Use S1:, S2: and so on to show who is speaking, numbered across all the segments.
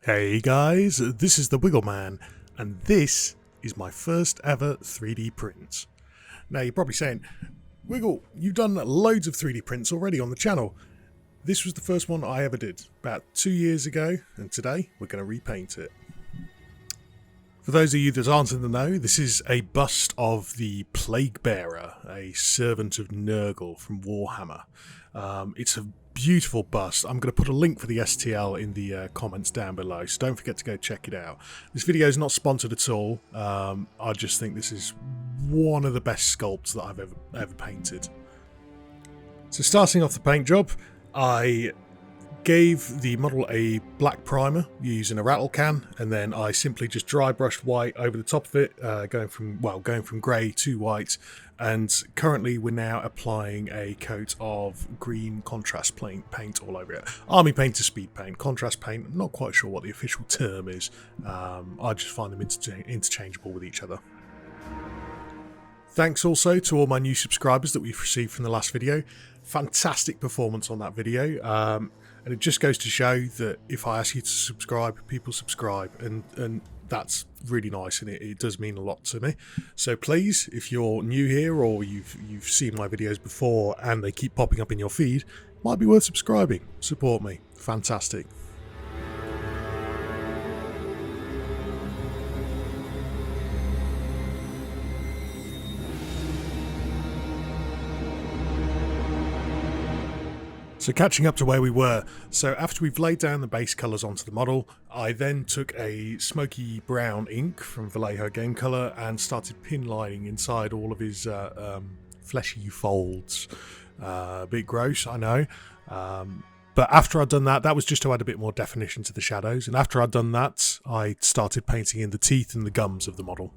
S1: Hey guys, this is the Wiggle Man, and this is my first ever 3D print. Now you're probably saying, Wiggle, you've done loads of 3D prints already on the channel. This was the first one I ever did, about 2 years ago, and today we're going to repaint it. For those of you that aren't in the know, this is a bust of the Plaguebearer, a servant of Nurgle from Warhammer. It's a beautiful bust. I'm going to put a link for the STL in the comments down below, so don't forget to go check it out. This video is not sponsored at all. I just think this is one of the best sculpts that I've ever painted. So starting off the paint job, I gave the model a black primer using a rattle can, and then I simply just dry brushed white over the top of it, going from grey to white. And currently we're now applying a coat of green contrast paint all over it. Army paint to speed paint, contrast paint, I'm not quite sure what the official term is. I just find them interchangeable with each other. Thanks also to all my new subscribers that we've received from the last video. Fantastic performance on that video. And it just goes to show that if I ask you to subscribe, people subscribe, and that's really nice, and it does mean a lot to me. So please, if you're new here or you've seen my videos before and they keep popping up in your feed, might be worth subscribing. Support me. Fantastic. So catching up to where we were, so after we've laid down the base colours onto the model, I then took a smoky brown ink from Vallejo Game Colour and started pinlining inside all of his fleshy folds. A bit gross, I know, but after I'd done that, that was just to add a bit more definition to the shadows, and after I'd done that, I started painting in the teeth and the gums of the model.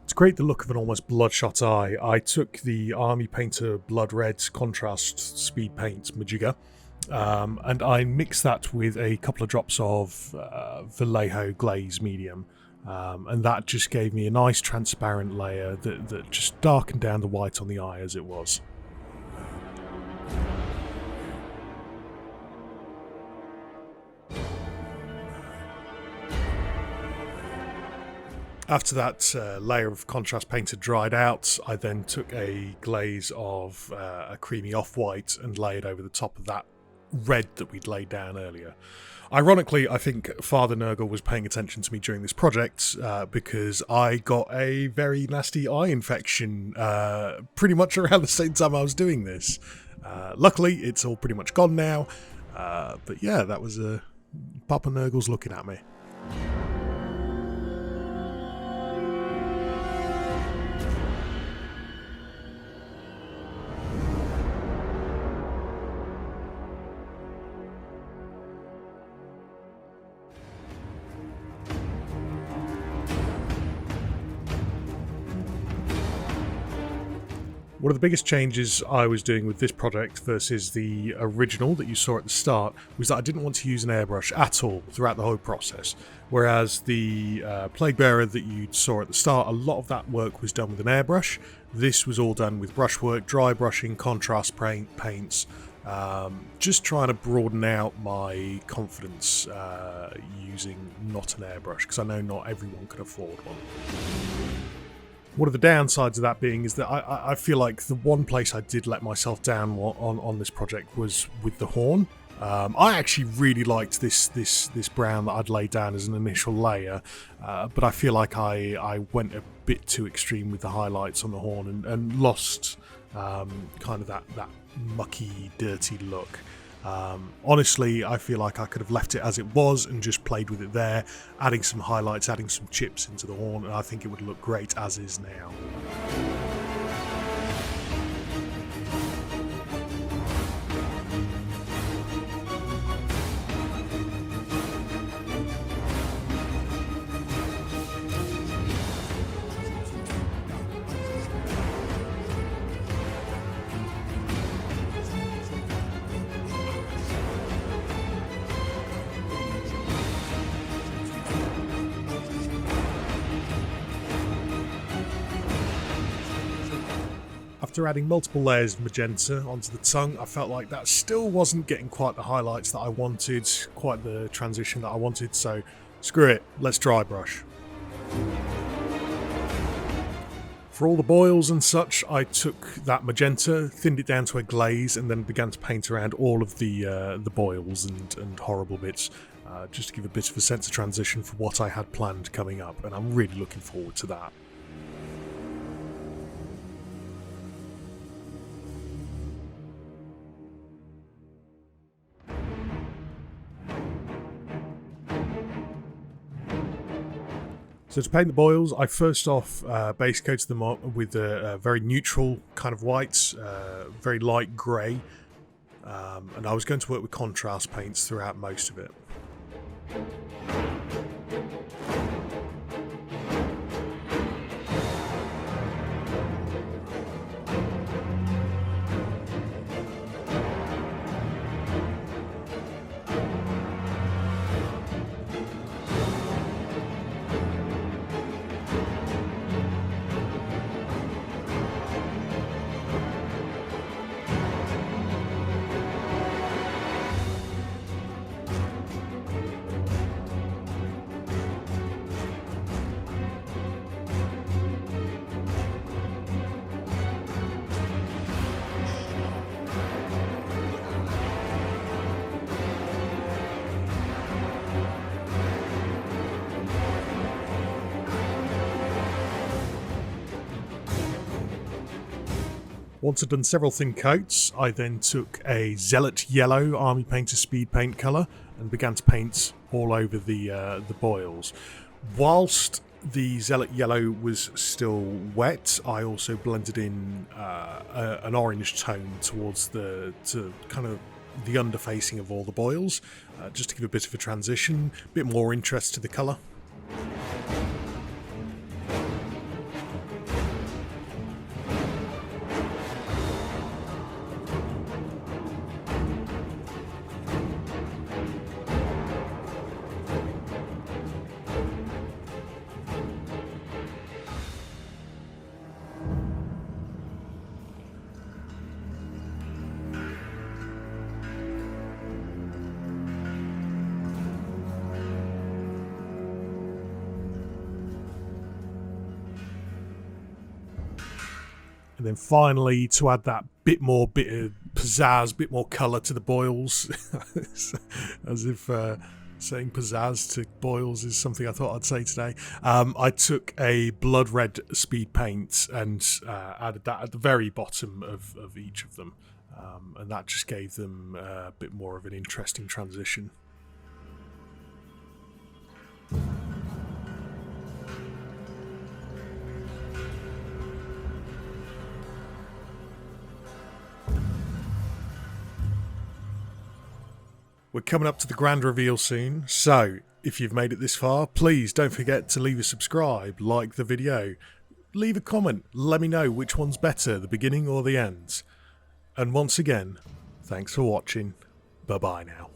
S1: To create the look of an almost bloodshot eye, I took the Army Painter Blood Red Contrast Speed Paint Majigga, and I mixed that with a couple of drops of Vallejo Glaze Medium, and that just gave me a nice transparent layer that just darkened down the white on the eye as it was. After that layer of contrast paint had dried out, I then took a glaze of a creamy off-white and laid over the top of that red that we'd laid down earlier. Ironically, I think Father Nurgle was paying attention to me during this project because I got a very nasty eye infection pretty much around the same time I was doing this. Luckily, it's all pretty much gone now, but yeah, that was Papa Nurgle's looking at me. One of the biggest changes I was doing with this project versus the original that you saw at the start was that I didn't want to use an airbrush at all throughout the whole process. Whereas the Plaguebearer that you saw at the start, a lot of that work was done with an airbrush. This was all done with brushwork, dry brushing, contrast paints, just trying to broaden out my confidence using not an airbrush, because I know not everyone can afford one. One of the downsides of that being is that I feel like the one place I did let myself down on this project was with the horn. I actually really liked this brown that I'd laid down as an initial layer, but I feel like I went a bit too extreme with the highlights on the horn and lost kind of that mucky, dirty look. Honestly, I feel like I could have left it as it was and just played with it there, adding some highlights, adding some chips into the horn, and I think it would look great as is now. After adding multiple layers of magenta onto the tongue, I felt like that still wasn't getting quite the highlights that I wanted, quite the transition that I wanted, so screw it, let's dry brush. For all the boils and such, I took that magenta, thinned it down to a glaze, and then began to paint around all of the boils and horrible bits, just to give a bit of a sense of transition for what I had planned coming up, and I'm really looking forward to that. So to paint the boils, I first off base coated them up with a very neutral kind of white, very light grey, and I was going to work with contrast paints throughout most of it. Once I'd done several thin coats, I then took a Zealot Yellow Army Painter Speed Paint colour and began to paint all over the boils. Whilst the Zealot Yellow was still wet, I also blended in an orange tone towards to kind of the underfacing of all the boils, just to give a bit of a transition, a bit more interest to the colour. And then finally, to add that bit of pizzazz, bit more colour to the boils, as if saying pizzazz to boils is something I thought I'd say today. I took a blood red speed paint and added that at the very bottom of each of them, and that just gave them a bit more of an interesting transition. We're coming up to the grand reveal soon, so if you've made it this far, please don't forget to leave a subscribe, like the video, leave a comment, let me know which one's better, the beginning or the end. And once again, thanks for watching, bye bye now.